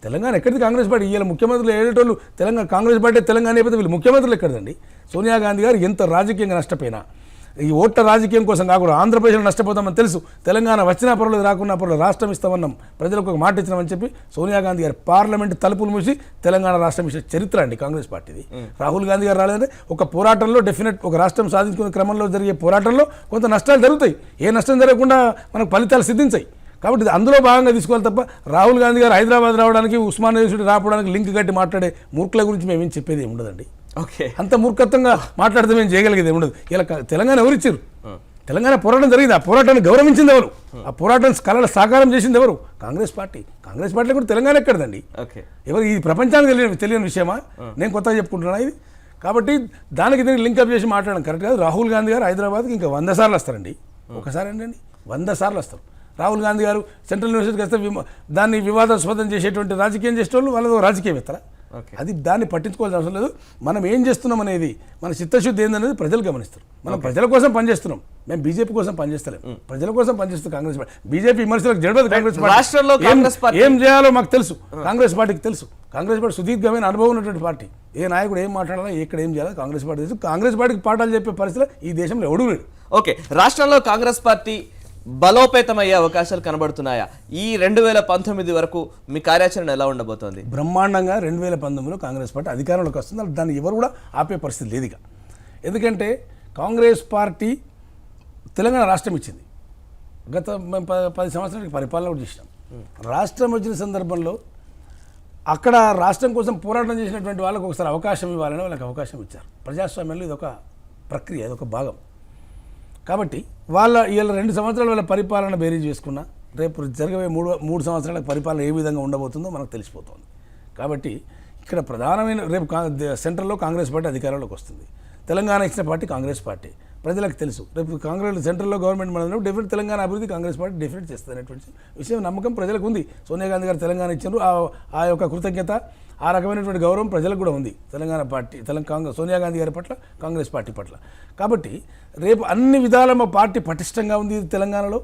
తెలంగాణ ఎక్కడిది కాంగ్రెస్ పార్టీ? ఇలా ముఖ్యమంత్రులు ఏడేటోళ్ళు తెలంగాణ కాంగ్రెస్ పార్టీ తెలంగాణ అయిపోతే వీళ్ళు ముఖ్యమంత్రులు ఎక్కడదండి? సోనియా గాంధీ గారు ఎంత రాజకీయంగా నష్టపోయినా ఈ ఓట్ల రాజకీయం కోసం కాకుండా ఆంధ్రప్రదేశ్లో నష్టపోతామని తెలుసు. తెలంగాణ వచ్చినా పర్వాలేదు, రాకున్నా పర్వాలేదు, రాష్ట్రం ఇస్తామన్నాం, ప్రజలకు ఒక మాట ఇచ్చినామని చెప్పి సోనియా గాంధీ గారు పార్లమెంట్ తలుపులు మూసి తెలంగాణ రాష్ట్రం ఇచ్చే చరిత్ర అండి కాంగ్రెస్ పార్టీది. రాహుల్ గాంధీ గారు రాలేదంటే ఒక పోరాటంలో డెఫినెట్ ఒక రాష్ట్రం సాధించుకునే క్రమంలో జరిగే పోరాటంలో కొంత నష్టాలు జరుగుతాయి. ఏ నష్టం జరగకుండా మనకు ఫలితాలు సిద్ధించాయి. కాబట్టి అందులో భాగంగా తీసుకోవాలి తప్ప రాహుల్ గాంధీ గారు హైదరాబాద్ రావడానికి, ఉస్మానియా యూనివర్సిటీ రావడానికి లింక్ కట్టి మాట్లాడే మూర్ఖుల గురించి మేమేం చెప్పేది ఉండదండి. ఓకే, అంత మూర్ఖత్వంగా మాట్లాడితే మేము చేయగలిగేది ఉండదు. ఇలా తెలంగాణ ఎవరిచ్చారు? తెలంగాణ పోరాటం జరిగింది, ఆ పోరాటాన్ని గౌరవించింది ఎవరు? ఆ పోరాటాన్ని కళల సాకారం చేసింది ఎవరు? కాంగ్రెస్ పార్టీ. కాంగ్రెస్ పార్టీలో కూడా తెలంగాణ ఎక్కడదండి? ఎవరు? ఇది ప్రపంచానికి తెలియని విషయమా? నేను కొత్తగా చెప్పుకుంటున్నా ఇది. కాబట్టి దానికి దీనికి లింకప్ చేసి మాట్లాడడం కరెక్ట్ కాదు. రాహుల్ గాంధీ గారు హైదరాబాద్కి ఇంకా 100 సార్లు వస్తారండి. ఒకసారి ఏంటండి 100 సార్లు వస్తారు. రాహుల్ గాంధీ గారు సెంట్రల్ యూనివర్సిటీకి వస్తే దాన్ని వివాదాస్పదం చేసేటువంటి రాజకీయం చేసేటోళ్ళు వాళ్ళతో రాజకీయవేత్తరా? అది దాన్ని పట్టించుకోవాల్సిన అవసరం లేదు. మనం ఏం చేస్తున్నాం అనేది, మన చిత్తశుద్ధి ఏందనేది ప్రజలు గమనిస్తారు. మనం ప్రజల కోసం పనిచేస్తున్నాం, మేము బీజేపీ కోసం పనిచేస్తలేము, ప్రజల కోసం పనిచేస్తాం కాంగ్రెస్ పార్టీ. బీజేపీ విమర్శలకు జడబదు కాంగ్రెస్ పార్టీ. ఏం చేయాలో మాకు తెలుసు, కాంగ్రెస్ పార్టీకి తెలుసు. కాంగ్రెస్ పార్టీ సుదీర్ఘమైన అనుభవం ఉన్నటువంటి పార్టీ. ఏ నాయకుడు ఏం మాట్లాడాలో, ఎక్కడ ఏం చేయాలో కాంగ్రెస్ పార్టీ తెలుసు. కాంగ్రెస్ పార్టీకి పాఠాలు చెప్పే పరిస్థితిలో ఈ దేశంలో ఎవడూ లేడు. ఓకే, రాష్ట్రంలో కాంగ్రెస్ పార్టీ బలోపేతమయ్యే అవకాశాలు కనబడుతున్నాయా? ఈ 2019 వరకు మీ కార్యాచరణ ఎలా ఉండబోతోంది? బ్రహ్మాండంగా 2019లో కాంగ్రెస్ పార్టీ అధికారంలోకి వస్తుంది. దాన్ని ఎవరు కూడా ఆపే పరిస్థితి లేదు ఇక. ఎందుకంటే కాంగ్రెస్ పార్టీ తెలంగాణ రాష్ట్రం ఇచ్చింది. గత 10 సంవత్సరాలకి పరిపాలన కూడా చేసినాం. రాష్ట్రం వచ్చిన సందర్భంలో అక్కడ రాష్ట్రం కోసం పోరాటం చేసినటువంటి వాళ్ళకు ఒకసారి అవకాశం ఇవ్వాలని వాళ్ళకి అవకాశం ఇచ్చారు. ప్రజాస్వామ్యంలో ఇది ఒక ప్రక్రియ, ఇది ఒక భాగం. కాబట్టి వీళ్ళ 2 సంవత్సరాల వాళ్ళ పరిపాలన బేరీజ్ చేసుకున్నా రేపు జరగబోయే 3 సంవత్సరాల పరిపాలన ఏ విధంగా ఉండబోతుందో మనకు తెలిసిపోతుంది. కాబట్టి ఇక్కడ ప్రధానమైన రేపు సెంట్రల్లో కాంగ్రెస్ పార్టీ అధికారంలోకి వస్తుంది. తెలంగాణ ఇచ్చిన పార్టీ కాంగ్రెస్ పార్టీ, ప్రజలకు తెలుసు. రేపు కాంగ్రెస్ సెంట్రల్లో గవర్నమెంట్ మనలో డెఫినెట్ తెలంగాణ అభివృద్ధి కాంగ్రెస్ పార్టీ డెఫినెట్ చేస్తుంది అనేటువంటి విషయం, నమ్మకం ప్రజలకు ఉంది. సోనియా గాంధీ గారు తెలంగాణ ఇచ్చారు, ఆ యొక్క కృతజ్ఞత, ఆ రకమైనటువంటి గౌరవం ప్రజలకు కూడా ఉంది తెలంగాణ పార్టీ, సోనియా గాంధీ గారి పట్ల, కాంగ్రెస్ పార్టీ పట్ల. కాబట్టి రేపు అన్ని విధాల మా పార్టీ పటిష్టంగా ఉంది. తెలంగాణలో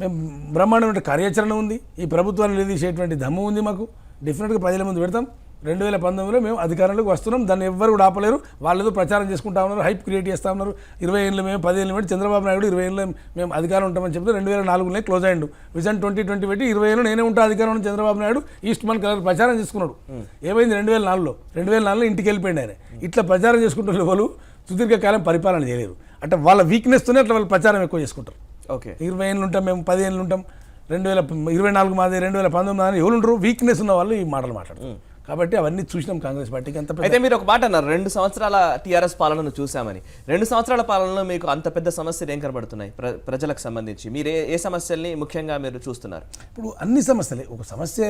మేము బ్రహ్మాండమైన కార్యాచరణ ఉంది. ఈ ప్రభుత్వాన్ని నిలదీసేటువంటి దమ్ము ఉంది మాకు. డెఫినెట్గా ప్రజల ముందు పెడతాం. 2019లో మేము అధికారంలోకి వస్తున్నాం. దాన్ని ఎవ్వరు కూడా ఆపలేరు. వాళ్ళు ఏదో ప్రచారం చేసుకుంటా ఉన్నారు, హైప్ క్రియేట్ చేస్తూ ఉన్నారు. 20 ఏళ్ళు మేము 10 ఏళ్ళు పెట్టి చంద్రబాబు నాయుడు 20 ఏళ్ళు మేము అధికారం ఉంటామని చెప్తే 2004లోనే క్లోజ్ అయ్యిండు. విజన్ 2020 పెట్టి 20 ఏళ్ళు నేనే ఉంటా అధికారంలో చంద్రబాబు నాయుడు ఈస్ట్ మన్ కలర్ ప్రచారం చేసుకున్నాడు. ఏమైంది? 2004లో ఇంటికి వెళ్ళిపోయింది ఆయన. ఇట్లా ప్రచారం చేసుకుంటున్న వాళ్ళు సుదీర్ఘకాలం పరిపాలన చేయలేరు. అంటే వాళ్ళ వీక్నెస్తోనే అట్లా వాళ్ళు ప్రచారం ఎక్కువ చేసుకుంటారు. ఓకే, 20 ఏళ్ళు ఉంటాం, మేము 10 ఏళ్ళు ఉంటాం, 2024 మాది, 2019 మాది ఎవరు ఉంటారు? వీక్నెస్ ఉన్న వాళ్ళు ఈ మాటలు మాట్లాడతారు. కాబట్టి అవన్నీ చూసినాం కాంగ్రెస్ పార్టీకి అంత పెద్ద అయితే మీరు ఒక మాట అన్నారు 2 సంవత్సరాల టీఆర్ఎస్ పాలనను చూసామని. 2 సంవత్సరాల పాలనలో మీకు అంత పెద్ద సమస్యలు ఏం కనబడుతున్నాయి ప్రజలకు సంబంధించి? మీరు ఏ సమస్యల్ని ముఖ్యంగా మీరు చూస్తున్నారు? ఇప్పుడు అన్ని సమస్యలే, ఒక సమస్య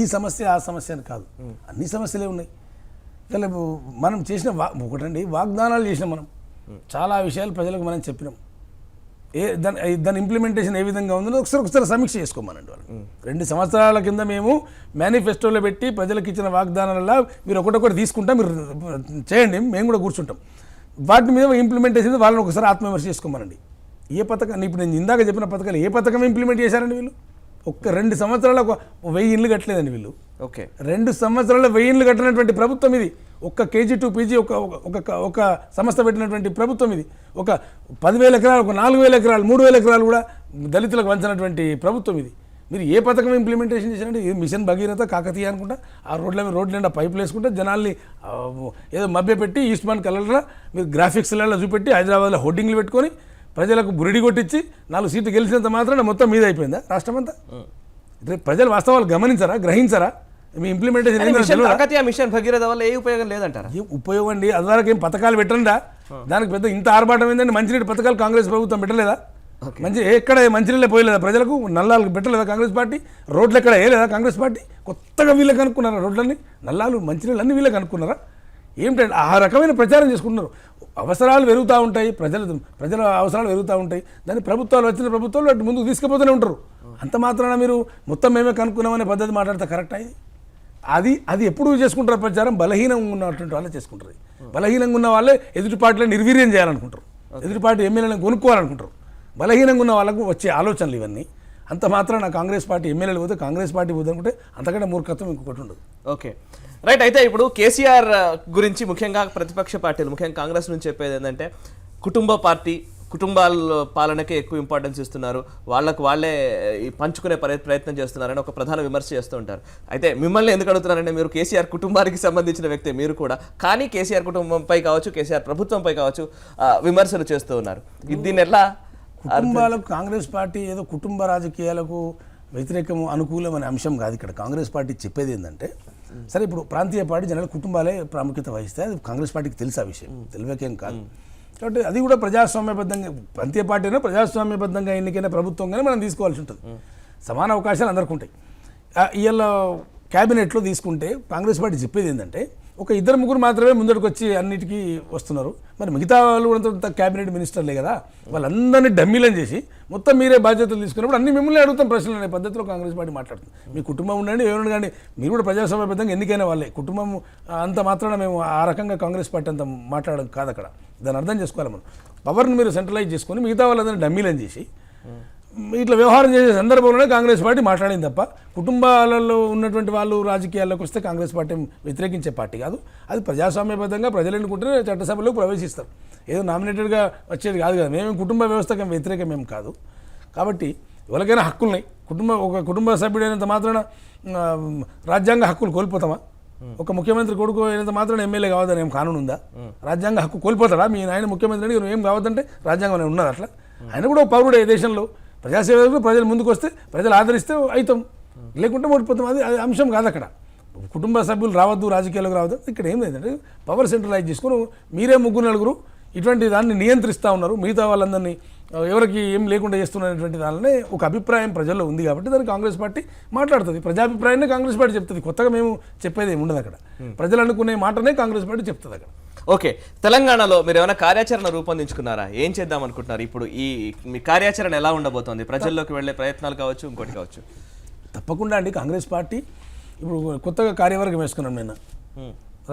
ఈ సమస్య ఆ సమస్య అని కాదు, అన్ని సమస్యలే ఉన్నాయి. ఇలా మనం చేసిన ఒకటండి వాగ్దానాలు చేసినాం, మనం చాలా విషయాలు ప్రజలకు మనం చెప్పినాం. దాని ఇంప్లిమెంటేషన్ ఏ విధంగా ఉందో ఒకసారి సమీక్ష చేసుకోమనండి వాళ్ళు. 2 సంవత్సరాల కింద మేము మేనిఫెస్టోలో పెట్టి ప్రజలకు ఇచ్చిన వాగ్దానాలలో మీరు ఒకటొకటి తీసుకుంటా, మీరు చేయండి, మేము కూడా కూర్చుంటాం. వాటి మీద ఇంప్లిమెంటేషన్ వాళ్ళని ఒకసారి ఆత్మవిమర్శ చేసుకోమనండి. ఏ పథకాన్ని ఇప్పుడు నేను ఇందాక చెప్పిన పథకాలు ఏ పథకం ఇంప్లిమెంట్ చేశారండి వీళ్ళు? 2 సంవత్సరాల 1000 ఇళ్ళు కట్టలేదండి వీళ్ళు. ఓకే, 2 సంవత్సరాల 1000 ఇళ్ళు కట్టినటువంటి ప్రభుత్వం ఇది. ఒక్క KG to PG ఒక సంస్థ పెట్టినటువంటి ప్రభుత్వం ఇది. ఒక 10,000 ఎకరాలు, ఒక 4,000 ఎకరాలు, 3,000 ఎకరాలు కూడా దళితులకు వంచినటువంటి ప్రభుత్వం ఇది. మీరు ఏ పథకం ఇంప్లిమెంటేషన్ చేశారంటే మిషన్ భగీరథ కాకతీయ అనుకుంటా, ఆ రోడ్ల నిండా పైపులు వేసుకుంటే జనాల్ని ఏదో మభ్యపెట్టి ఈస్ట్మాన్ కలర్లో మీరు గ్రాఫిక్స్లలో చూపెట్టి హైదరాబాద్లో హోర్డింగ్లు పెట్టుకొని ప్రజలకు బురిడి కొట్టించి 4 సీట్లు గెలిచినంత మాత్రం మొత్తం మీద అయిపోయిందా రాష్ట్రం అంతా? ప్రజలు వాస్తవాలు గమనించరా, గ్రహించరా? మీ ఇంప్లిమెంటేషన్ మిషన్ భగీరథ వల్ల ఏ ఉపయోగం లేదంటారా? ఉపయోగం అండి, అదివరకు ఏం పథకాలు పెట్టండా? దానికి పెద్ద ఇంత ఆర్భాటం ఏంటంటే మంచినీటి పథకాలు కాంగ్రెస్ ప్రభుత్వం పెట్టలేదా? ఎక్కడ మంచినీళ్ళే పోయలేదా? ప్రజలకు నల్లాలు పెట్టలేదా కాంగ్రెస్ పార్టీ? రోడ్లు ఎక్కడ వేయలేదా కాంగ్రెస్ పార్టీ? కొత్తగా వీళ్ళకి అనుకున్నారా రోడ్లన్నీ, నల్లాలు మంచినీళ్ళు అన్నీ వీళ్ళకి అనుకున్నారా? ఏమిటంటే ఆ రకమైన ప్రచారం చేసుకుంటున్నారు. అవసరాలు పెరుగుతూ ఉంటాయి, ప్రజల అవసరాలు పెరుగుతూ ఉంటాయి. దాన్ని ప్రభుత్వాలు వచ్చిన ప్రభుత్వాలు అటు ముందుకు తీసుకుపోతూనే ఉంటారు. అంత మాత్రాన మీరు మొత్తం మేమే కనుక్కున్నామనే పద్ధతి మాట్లాడితే కరెక్ట్ అయ్యి అది ఎప్పుడు చేసుకుంటారు ప్రచారం? బలహీనంగా ఉన్నటువంటి వాళ్ళే చేసుకుంటారు. బలహీనంగా ఉన్న వాళ్ళే ఎదుటి పార్టీలను నిర్వీర్యం చేయాలనుకుంటారు, ఎదుటి పార్టీ ఎమ్మెల్యేలను కొనుక్కోవాలనుకుంటారు. బలహీనంగా ఉన్న వాళ్ళకు వచ్చే ఆలోచనలు ఇవన్నీ. అంత మాత్రాన కాంగ్రెస్ పార్టీ ఎమ్మెల్యేలు పోతే కాంగ్రెస్ పార్టీ పోతే అనుకుంటే అంతకంటే మూర్ఖత్వం ఇంకొకటి ఉండదు. Okay, right. అయితే ఇప్పుడు కేసీఆర్ గురించి ముఖ్యంగా ప్రతిపక్ష పార్టీలు, ముఖ్యంగా కాంగ్రెస్ నుంచి చెప్పేది ఏంటంటే కుటుంబాల పాలనకే ఎక్కువ ఇంపార్టెన్స్ ఇస్తున్నారు, వాళ్ళే పంచుకునే ప్రయత్నం చేస్తున్నారని ఒక ప్రధాన విమర్శ చేస్తూ ఉంటారు. అయితే మిమ్మల్ని ఎందుకు అడుగుతున్నారంటే మీరు కేసీఆర్ కుటుంబానికి సంబంధించిన వ్యక్తే మీరు కూడా, కానీ కేసీఆర్ కుటుంబంపై కావచ్చు, కేసీఆర్ ప్రభుత్వంపై కావచ్చు విమర్శలు చేస్తూ ఉన్నారు. దీన్ని ఎలా? కుటుంబాలకు కాంగ్రెస్ పార్టీ ఏదో కుటుంబ రాజకీయాలకు వ్యతిరేకము అనుకూలం అనే అంశం కాదు ఇక్కడ. కాంగ్రెస్ పార్టీ చెప్పేది ఏంటంటే, సరే ఇప్పుడు ప్రాంతీయ పార్టీ జనాలు కుటుంబాలే ప్రాముఖ్యత వహిస్తాయి, అది కాంగ్రెస్ పార్టీకి తెలుసు, ఆ విషయం తెలియకేం కాదు. కాబట్టి అది కూడా ప్రజాస్వామ్యబద్ధంగా, ప్రాంతీయ పార్టీనే ప్రజాస్వామ్యబద్ధంగా ఎన్నికైన ప్రభుత్వంగానే మనం తీసుకోవాల్సి ఉంటుంది. సమాన అవకాశాలు అందరికీ ఉంటాయి. ఇవాళ క్యాబినెట్లో తీసుకుంటే కాంగ్రెస్ పార్టీ చెప్పేది ఏంటంటే, ఒక 2-3 మాత్రమే ముందరికి వచ్చి అన్నిటికీ వస్తున్నారు, మరి మిగతా వాళ్ళు కూడా క్యాబినెట్ మినిస్టర్లే కదా, వాళ్ళందరినీ డమ్మీలను చేసి మొత్తం మీరే బాధ్యతలు తీసుకున్నప్పుడు అన్ని మిమ్మల్ని అడుగుతాం ప్రశ్నలు అనే పద్ధతిలో కాంగ్రెస్ పార్టీ మాట్లాడుతుంది. మీ కుటుంబం ఉండండి, ఎవరు కానీ మీరు కూడా ప్రజాస్వామ్యబద్ధంగా ఎన్నికైన వాళ్ళే. కుటుంబం అంత మాత్రాన మేము ఆ రకంగా కాంగ్రెస్ పార్టీ అంత మాట్లాడడం కాదు అక్కడ. దాన్ని అర్థం చేసుకోవాలి మనం. పవర్ని మీరు సెంట్రలైజ్ చేసుకొని మిగతా వాళ్ళందరినీ డమ్మీలను చేసి ఇట్లా వ్యవహారం చేసే సందర్భంలోనే కాంగ్రెస్ పార్టీ మాట్లాడింది తప్ప, కుటుంబాలలో ఉన్నటువంటి వాళ్ళు రాజకీయాల్లోకి వస్తే కాంగ్రెస్ పార్టీ వ్యతిరేకించే పార్టీ కాదు. అది ప్రజాస్వామ్యబద్ధంగా ప్రజలు ఎన్నుకుంటే చట్టసభలోకి ప్రవేశిస్తారు, ఏదో నామినేటెడ్గా వచ్చేది కాదు కదా. మేము కుటుంబ వ్యవస్థకు వ్యతిరేకం ఏం కాదు. కాబట్టి ఎవరికైనా హక్కులున్నాయి. ఒక కుటుంబ సభ్యుడైనంత మాత్రాన రాజ్యాంగ హక్కులు కోల్పోతామా? ఒక ముఖ్యమంత్రి కొడుకు అయినంత మాత్రం ఎమ్మెల్యే కావద్దని ఏం కానూన్ ఉందా? రాజ్యాంగ హక్కు కోల్పోతాడా? మీ ఆయన ముఖ్యమంత్రి నువ్వు ఏం కావద్దంటే రాజ్యాంగం ఉన్నది అట్లా. ఆయన కూడా ఒక పౌరుడే దేశంలో. ప్రజాసేవకు ప్రజలు ముందుకు వస్తే, ప్రజలు ఆదరిస్తే అవుతాం, లేకుంటే ఓడిపోతాం. అది అంశం కాదు అక్కడ. కుటుంబ సభ్యులు రావద్దు, రాజకీయాలకు రావద్దు. ఇక్కడ ఏం లేదంటే పవర్ సెంట్రలైజ్ చేసుకుని మీరే 3-4 ఇటువంటి దాన్ని నియంత్రిస్తూ ఉన్నారు, మిగతా వాళ్ళందరినీ ఎవరికి ఏం లేకుండా చేస్తున్నటువంటి దానినే ఒక అభిప్రాయం ప్రజల్లో ఉంది. కాబట్టి దాన్ని కాంగ్రెస్ పార్టీ మాట్లాడుతుంది. ప్రజాభిప్రాయాన్ని కాంగ్రెస్ పార్టీ చెప్తుంది. కొత్తగా మేము చెప్పేది ఏమి ఉండదు అక్కడ. ప్రజలు అనుకునే మాటనే కాంగ్రెస్ పార్టీ చెప్తుంది అక్కడ. ఓకే, తెలంగాణలో మీరు ఏమైనా కార్యాచరణ రూపొందించుకున్నారా? ఏం చేద్దాం అనుకుంటున్నారు? ఇప్పుడు మీ కార్యాచరణ ఎలా ఉండబోతోంది? ప్రజల్లోకి వెళ్ళే ప్రయత్నాలు కావచ్చు, ఇంకోటి కావచ్చు. తప్పకుండా అండి. కాంగ్రెస్ పార్టీ ఇప్పుడు కొత్తగా కార్యవర్గం వేసుకున్నాం నిన్న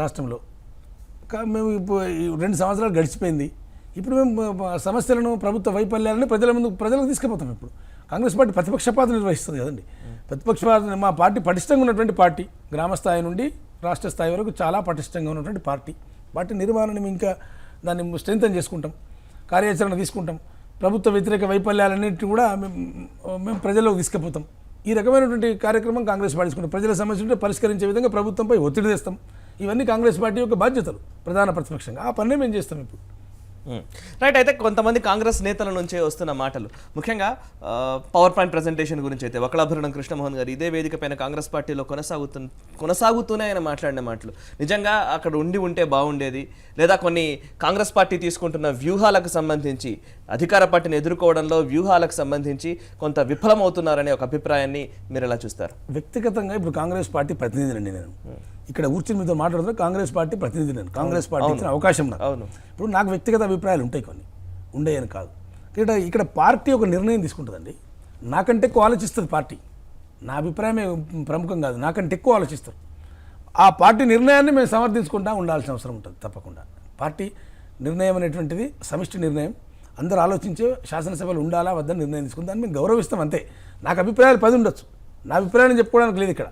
రాష్ట్రంలో. మేము ఇప్పుడు 2 సంవత్సరాలు గడిచిపోయింది. ఇప్పుడు మేము సమస్యలను, ప్రభుత్వ వైఫల్యాలను ప్రజలకు తీసుకుపోతాం. ఇప్పుడు కాంగ్రెస్ పార్టీ ప్రతిపక్ష పాత్ర నిర్వహిస్తుంది కదండి. ప్రతిపక్ష పాత్ర, మా పార్టీ పటిష్టంగా ఉన్నటువంటి పార్టీ, గ్రామ స్థాయి నుండి రాష్ట్ర స్థాయి వరకు చాలా పటిష్టంగా ఉన్నటువంటి పార్టీ నిర్మాణాన్ని ఇంకా దాన్ని స్ట్రెంథన్ చేసుకుంటాం, కార్యాచరణ తీసుకుంటాం. ప్రభుత్వ వ్యతిరేక వైఫల్యాలన్నింటినీ కూడా మేము ప్రజల్లోకి తీసుకుపోతాం. ఈ రకమైనటువంటి కార్యక్రమం కాంగ్రెస్ పార్టీ తీసుకుంటాం. ప్రజల సమస్యలు పరిష్కరించే విధంగా ప్రభుత్వంపై ఒత్తిడి తెస్తాం. ఇవన్నీ కాంగ్రెస్ పార్టీ యొక్క బాధ్యతలు ప్రధాన ప్రతిపక్షంగా. ఆ పని మేము చేస్తాం ఇప్పుడు. రైట్. అయితే కొంతమంది కాంగ్రెస్ నేతల నుంచే వస్తున్న మాటలు, ముఖ్యంగా పవర్ పాయింట్ ప్రెజెంటేషన్ గురించి అయితే వకలాభరణం కృష్ణమోహన్ గారు ఇదే వేదిక పైన కాంగ్రెస్ పార్టీలో కొనసాగుతూనే ఆయన మాట్లాడిన మాటలు నిజంగా అక్కడ ఉంటే బాగుండేది, లేదా కొన్ని కాంగ్రెస్ పార్టీ తీసుకుంటున్న వ్యూహాలకు సంబంధించి అధికార పార్టీని ఎదుర్కోవడంలో వ్యూహాలకు సంబంధించి కొంత విఫలమవుతున్నారనే ఒక అభిప్రాయాన్ని మీరు ఎలా చూస్తారు? వ్యక్తిగతంగా ఇప్పుడు కాంగ్రెస్ పార్టీ ప్రతినిధినండి నేను. ఇక్కడ కూర్చుని మీతో మాట్లాడుతున్నా కాంగ్రెస్ పార్టీ ప్రతినిధి నేను. కాంగ్రెస్ పార్టీ ఇచ్చిన అవకాశం నాకు. అవును. ఇప్పుడు నాకు వ్యక్తిగత అభిప్రాయాలు ఉంటాయి, కొన్ని ఉండేయని కాదు. ఇక్కడ పార్టీ ఒక నిర్ణయం తీసుకుంటుందండి. నాకంటే ఎక్కువ ఆలోచిస్తుంది పార్టీ. నా అభిప్రాయమే ప్రముఖం కాదు, నాకంటే ఎక్కువ ఆలోచిస్తారు. ఆ పార్టీ నిర్ణయాన్ని మేము సమర్థించుకుంటా ఉండాల్సిన అవసరం ఉంటుంది తప్పకుండా. పార్టీ నిర్ణయం అనేటువంటిది సమిష్టి నిర్ణయం, అందరూ ఆలోచించే శాసనసభలు ఉండాలా వద్దని నిర్ణయం తీసుకుని దాన్ని మేము గౌరవిస్తాం అంతే. నాకు అభిప్రాయాలు 10 ఉండొచ్చు, నా అభిప్రాయాన్ని చెప్పుకోవడానికి లేదు ఇక్కడ,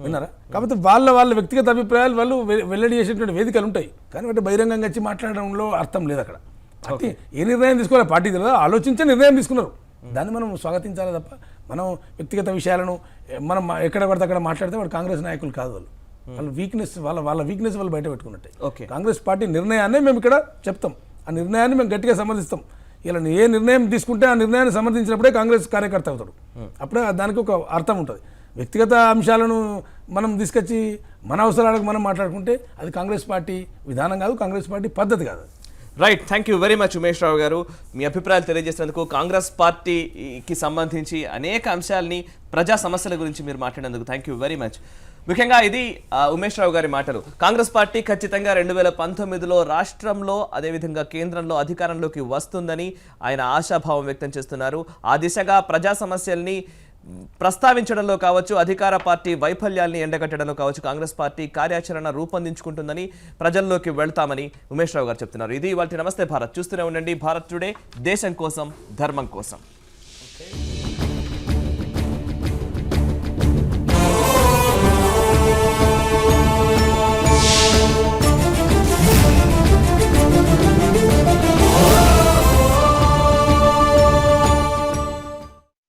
విన్నారా? కాకపోతే వాళ్ళ వ్యక్తిగత అభిప్రాయాలు వాళ్ళు వెల్లడి చేసేటువంటి వేదికలు ఉంటాయి, కానీ వాటి బహిరంగంగా వచ్చి మాట్లాడడంలో అర్థం లేదు. అక్కడ పార్టీ ఏ నిర్ణయం తీసుకోవాలి, పార్టీ తెలియదు, ఆలోచించే నిర్ణయం తీసుకున్నారు, దాన్ని మనం స్వాగతించాలి తప్ప మనం వ్యక్తిగత విషయాలను మనం ఎక్కడ పడితే అక్కడ మాట్లాడితే వాడు కాంగ్రెస్ నాయకులు కాదు. వాళ్ళ వీక్నెస్ వాళ్ళ వీక్నెస్ వాళ్ళు బయట పెట్టుకున్నట్టే. కాంగ్రెస్ పార్టీ నిర్ణయాన్ని మేము ఇక్కడ చెప్తాం, ఆ నిర్ణయాన్ని మేము గట్టిగా సమర్థిస్తాం. ఇలా ఏ నిర్ణయం తీసుకుంటే ఆ నిర్ణయాన్ని సమర్థించినప్పుడే కాంగ్రెస్ కార్యకర్త అవుతాడు, అప్పుడే దానికి ఒక అర్థం ఉంటుంది. వ్యక్తిగత అంశాలను మనం తీసుకొచ్చి మన అవసరాలకు మనం మాట్లాడుకుంటే అది కాంగ్రెస్ పార్టీ విధానం కాదు, కాంగ్రెస్ పార్టీ పద్ధతి కాదు. Right. Thank you very much Umesh Rao గారు, మీ అభిప్రాయాలు తెలియజేసినందుకు. కాంగ్రెస్ పార్టీకి సంబంధించి అనేక అంశాలని, ప్రజా సమస్యల గురించి మీరు మాట్లాడినందుకు థ్యాంక్ యూ వెరీ మచ్. ముఖ్యంగా ఇది ఉమేష్ రావు గారి మాటలు. కాంగ్రెస్ పార్టీ ఖచ్చితంగా 2019లో రాష్ట్రంలో అదేవిధంగా కేంద్రంలో అధికారంలోకి వస్తుందని ఆయన ఆశాభావం వ్యక్తం చేస్తున్నారు. ఆ దిశగా ప్రజా సమస్యల్ని ప్రస్తావించడంలో కావచ్చు, అధికార పార్టీ వైఫల్యాల్ని ఎండగట్టడంలో కావచ్చు, కాంగ్రెస్ పార్టీ కార్యాచరణ రూపొందించుకుంటుందని, ప్రజల్లోకి వెళ్తామని ఉమేష్ రావు గారు చెప్తున్నారు. ఇది ఇవాల్టి నమస్తే భారత్. చూస్తూనే ఉండండి భారత్ టుడే, దేశం కోసం ధర్మం కోసం.